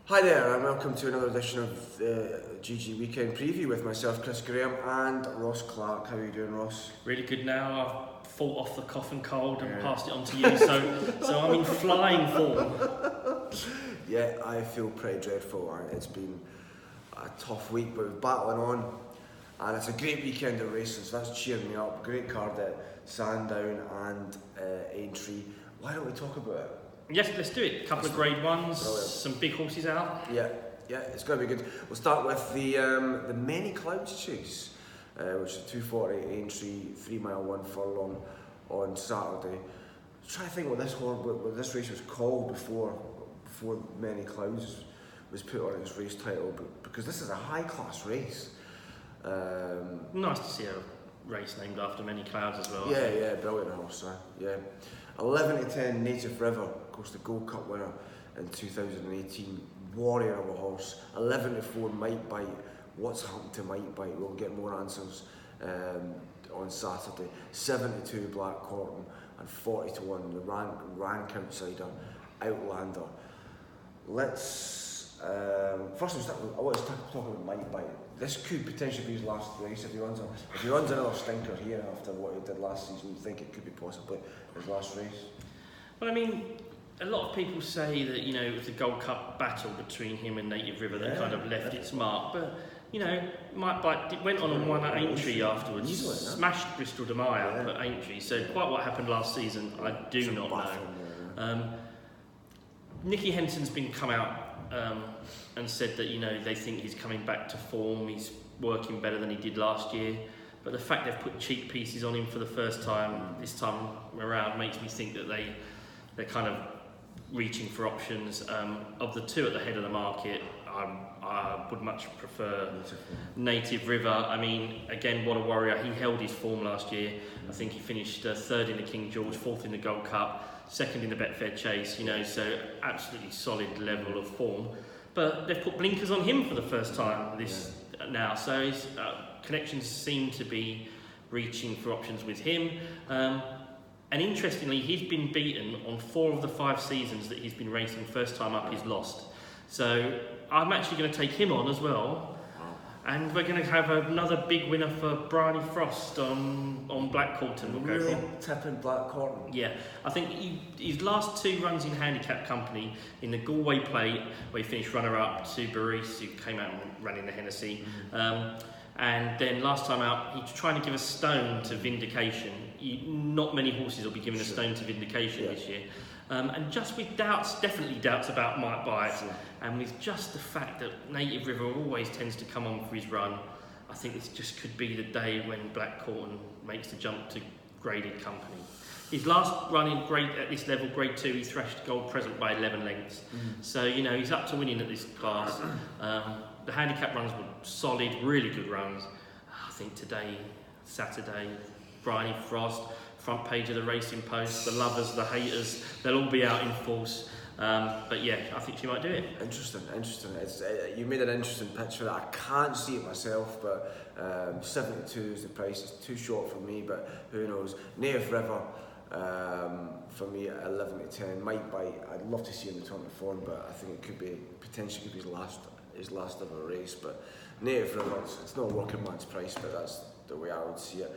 Hi there, and welcome to another edition of the GG Weekend Preview with myself, Chris Graham, and Ross Clarke. How are you doing, Ross? Really good now. I've fought off the cough and cold and passed it on to you, so I'm in flying form. Yeah, I feel pretty dreadful. It's been a tough week, but we're battling on, and it's a great weekend of races. That's cheering me up. Great card at Sandown and Aintree. Why don't we talk about it? Yes, let's do it. A couple of grade ones, brilliant. Some big horses out. Yeah, it's going to be good. We'll start with the Many Clouds Chase, which is 240 Aintree, 3 mile 1 furlong on Saturday. I'm trying to think what this race was called before Many Clouds was put on its race title, because this is a high class race. Nice to see a race named after Many Clouds as well. Yeah, brilliant horse. Yeah. 11 to 10 Native River, of course the Gold Cup winner in 2018, warrior of a horse. 11 to 4 Might Bite. What's happened to Might Bite? We'll get more answers on Saturday. 7 to 2 Black Corton and 40 to 1 the rank outsider Outlander. Let's first I want to talk about Might Bite. This could potentially be his last race if he runs another stinker here after what he did last season. You think it could be possibly his last race? Well, I mean, a lot of people say that, you know, it was the Gold Cup battle between him and Native River that kind of left its mark, but you know, Might Bite went on and won at Aintree afterwards, smashed Bristol de Mai at Aintree. So quite what happened last season, I do not know. Nicky Henson's come out and said that, you know, they think he's coming back to form, he's working better than he did last year, but the fact they've put cheek pieces on him for the first time this time around makes me think that they're kind of reaching for options. Of the two at the head of the market, I would much prefer Native River. I mean, again, what a warrior. He held his form last year. I think he finished third in the King George, fourth in the Gold Cup, second in the Becher Chase, you know, so absolutely solid level of form. But they've put blinkers on him for the first time now, so his connections seem to be reaching for options with him. And interestingly, he's been beaten on 4 of the 5 seasons that he's been racing. First time up, he's lost. So I'm actually going to take him on as well. And we're going to have another big winner for Bryony Frost on Black Corton. We'll really tipping Black Corton. Yeah, I think his last 2 runs in handicap company, in the Galway Plate, where he finished runner-up to Baris, who came out and ran in the Hennessy. And then last time out, he's trying to give a stone to Vindication. Not many horses will be given a stone to Vindication this year. And just with definitely doubts about Might Bite, and with just the fact that Native River always tends to come on for his run, I think this just could be the day when Black Corton makes the jump to graded company. His last run in at this level, grade 2, he thrashed Gold Present by 11 lengths. So, you know, he's up to winning at this class. The handicap runs were solid, really good runs. I think today, Saturday, Bryony Frost, front page of the Racing Post, the lovers, the haters, they'll all be out in force. But yeah, I think she might do it. Interesting. You made an interesting pitch for that. I can't see it myself, but 72 is the price. It's too short for me, but who knows. Native River, for me at 11 to 10. Might Bite, I'd love to see him return to form, but I think it could be potentially his last ever race. But Native River, it's not a working man's price, but that's the way I would see it.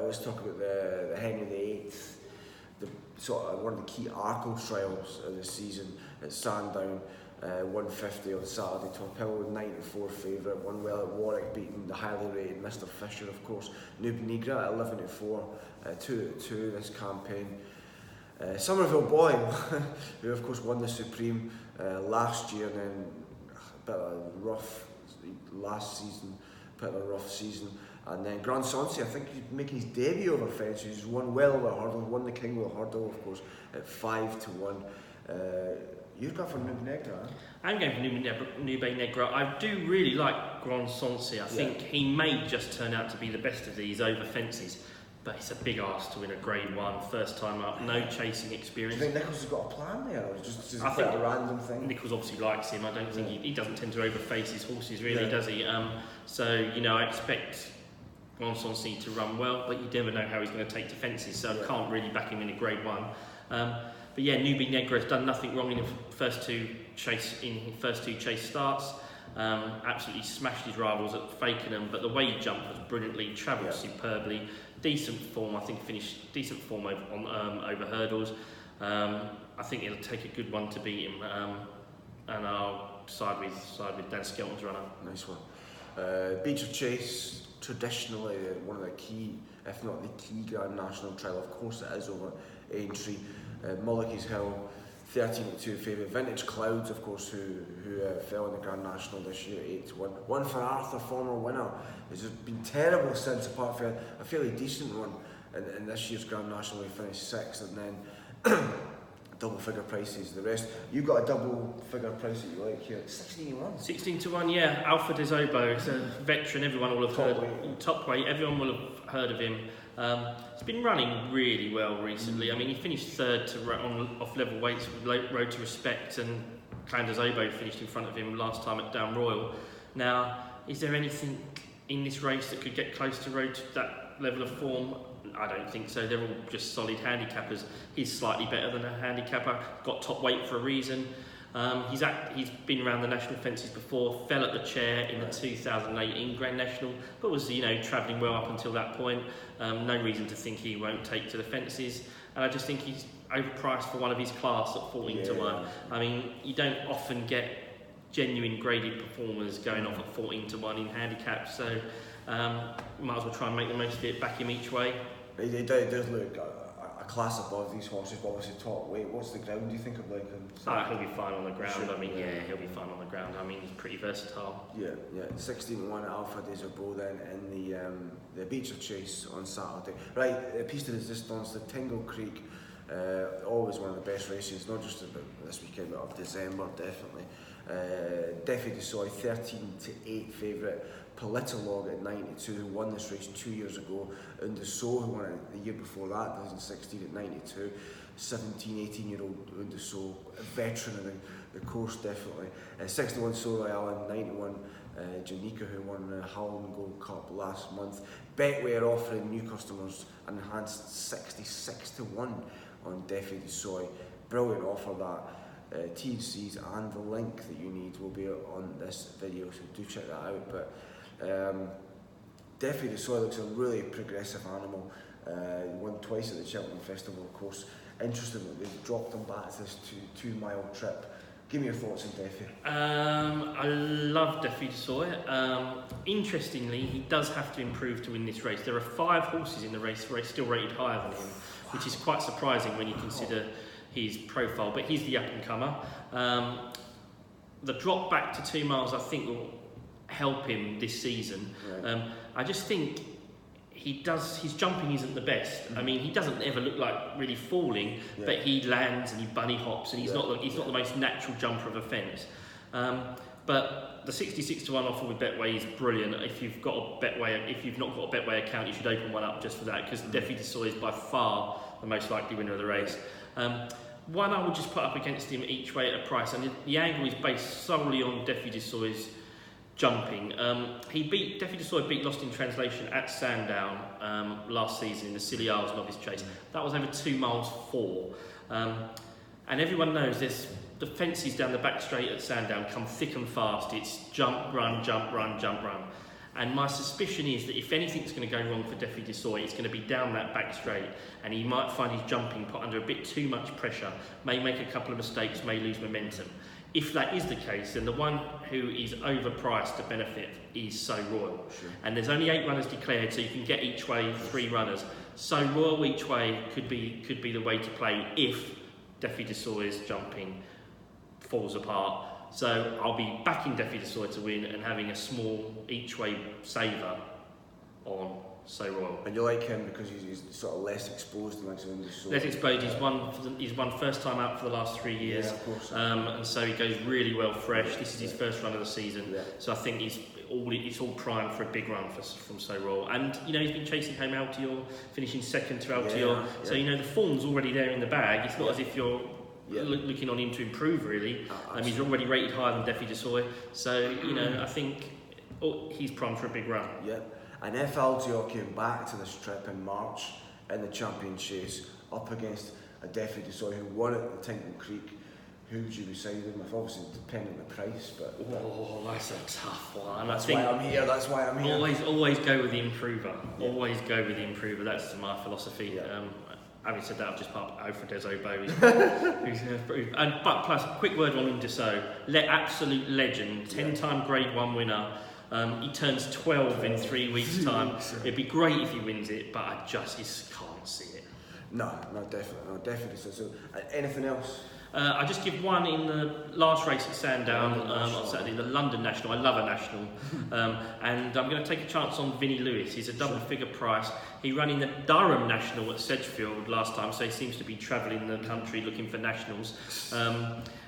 Let's talk about the Henry VIII, one of the key Arkle trials of the season at Sandown. 150 on Saturday. Torpillo 9-4 favourite, won well at Warwick, beating the highly rated Mr. Fisher, of course. Noob Negra at 11-4, 2-2 this campaign. Somerville Boy, who of course won the Supreme last year, and then a bit of a rough last season, and then Grand Sonsi, I think he's making his debut over fence. He's won well over hurdle, won the King with a hurdle, of course, at 5-1. You've got for Noob Negra, huh? I'm going for Noob Negra. I do really like Grand Sonsi. I think he may just turn out to be the best of these over fences, but it's a big ask to win a grade 1, first time up, no chasing experience. Do you think Nichols has got a plan there, or just a random thing? Nichols obviously likes him. I don't think he doesn't tend to overface his horses, really, does he? So, you know, I expect Grand Sonsi to run well, but you never know how he's going to take to fences, so I can't really back him in a grade 1. But yeah, Noob Negra has done nothing wrong in the first 2 chase in his first 2 chase starts. Absolutely smashed his rivals at Fakenham, but the way he jumped was brilliantly, travelled superbly, decent form. I think finished decent form over hurdles. I think it'll take a good one to beat him, and I'll side with Dan Skelton's runner. Nice one. Becher Chase, traditionally one of the key, if not the key Grand National trial. Of course it is over Aintree. Mulligan's Hill, 13-2 favourite. Vintage Clouds, of course, who fell in the Grand National this year, 8-1. One for Arthur, former winner. It's just been terrible since, apart from a fairly decent one in this year's Grand National. We finished 6th, and then double figure prices. The rest, you got a double figure price that you like here. 16-1. 16-1, yeah. Alpha de Zobo, it's a veteran. Everyone will have top weight. Everyone will have heard of him. He's been running really well recently. I mean, he finished 3rd off level weights with Road to Respect, and Clan de Zobo finished in front of him last time at Down Royal. Now, is there anything in this race that could get close to Road to that level of form? I don't think so. They're all just solid handicappers. He's slightly better than a handicapper. Got top weight for a reason. He's been around the national fences before. Fell at the chair in the 2018 Grand National, but was travelling well up until that point. No reason to think he won't take to the fences. And I just think he's overpriced for one of his class at 14-1. I mean, you don't often get genuine graded performers going off at 14-1 in handicaps. So might as well try and make the most of it. Back him each way. It does look a class above these horses, but obviously top weight. What's the ground do you think of like him? He'll be fine on the ground. Sure. I mean, he'll be fine on the ground. I mean, he's pretty versatile. Yeah. 16-1 Alpha de Zobo then in the Becher Chase on Saturday. Right, Piste de Resistance, the Tingle Creek, always one of the best races, not just about this weekend, but of December, definitely. Defi Du Seuil, 13-8 favourite. Politolog at 92, who won this race 2 years ago. And De Seuil, who won it the year before that, 2016 at 92. 18-year-old De Seuil, a veteran of the course, definitely. 61 Soul Royale and 91 Janika, who won the Holland Gold Cup last month. Betway are offering new customers an enhanced 66-1 on Defi Du Seuil. Brilliant offer that. T&Cs and the link that you need will be on this video, so do check that out. But Defi Du Seuil looks a really progressive animal. Won twice at the Cheltenham Festival, of course. Interesting that they've dropped him back to this 2-mile trip. Give me your thoughts on Defi. I love Defi Du Seuil. Interestingly, he does have to improve to win this race. There are 5 horses in the race still rated higher than him, which is quite surprising when you consider his profile, but he's the up-and-comer. The drop back to 2 miles, I think, will help him this season. Right. I just think his jumping isn't the best. I mean, he doesn't ever look like really falling, but he lands and he bunny hops, and he's not the most natural jumper of a fence. But the 66-1 offer with Betway is brilliant. If you've not got a Betway account, you should open one up just for that, because Defi Du Seuil is by far the most likely winner of the race. One I would just put up against him each way at a price, and the angle is based solely on Defi Du Seuil's jumping. Defi Du Seuil beat Lost in Translation at Sandown last season in the Scilly Isles Novice Chase. That was over 2 miles 4. And everyone knows the fences down the back straight at Sandown come thick and fast. It's jump, run, jump, run, jump, run. And my suspicion is that if anything's going to go wrong for Defi Du Seuil, it's going to be down that back straight, and he might find his jumping put under a bit too much pressure, may make a couple of mistakes, may lose momentum. If that is the case, then the one who is overpriced to benefit is So Royal. Sure. And there's only 8 runners declared, so you can get each way 3 runners. So Royal each way could be the way to play if Defi Du Seuil's jumping falls apart. So I'll be backing Defi Du Seuil to win and having a small each way saver on So Royal. And you like him because he's sort of less exposed than like Du Seuil. Less exposed. He's won first time out for the last 3 years. Yeah, of course. And so he goes really well fresh. This is his first run of the season. Yeah. So I think it's all primed for a big run from So Royal. And he's been chasing home Altior, finishing second to Altior. Yeah. So the form's already there in the bag. It's not as if you're looking on him to improve, really. He's already rated higher than Defi Du Seuil, so I think he's primed for a big run. Yeah, and if Altior came back to this trip in March in the Champion Chase up against a Defi Du Seuil who won at the Tingle Creek, who would you be siding with? Obviously, depending on the price, but... Oh, that's a tough one. That's why I'm here, that's why I'm here. Always go with the improver. Yeah. Always go with the improver, that's my philosophy. Yeah. Having said that, I've just popped Alfred Desobo, but plus, quick word on Du Seuil, absolute legend, 10-time Grade 1 winner. He turns 12 in 3 weeks' time. It'd be great if he wins it, but I just can't see it. No, definitely. So, anything else? I just give one in the last race at Sandown on Saturday, the London National. I love a national, and I'm going to take a chance on Vinnie Lewis. He's a double-figure price. He ran in the Durham National at Sedgefield last time, so he seems to be travelling the country looking for nationals.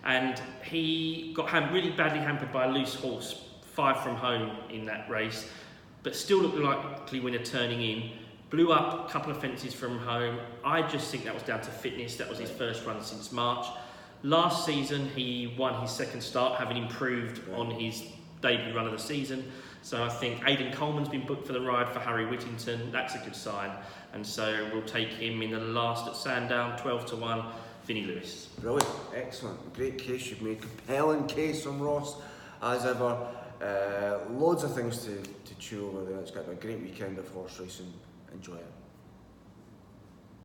And he got really badly hampered by a loose horse, 5 from home in that race, but still looked likely winner turning in. Blew up a couple of fences from home. I just think that was down to fitness. That was his first run since March. Last season, he won his second start, having improved on his debut run of the season. So I think Aidan Coleman's been booked for the ride for Harry Whittington. That's a good sign. And so we'll take him in the last at Sandown, 12-1, Vinnie Lewis. Brilliant, excellent, great case you've made. Compelling case from Ross, as ever. Loads of things to chew over there. It's got a great weekend of horse racing. Enjoy it.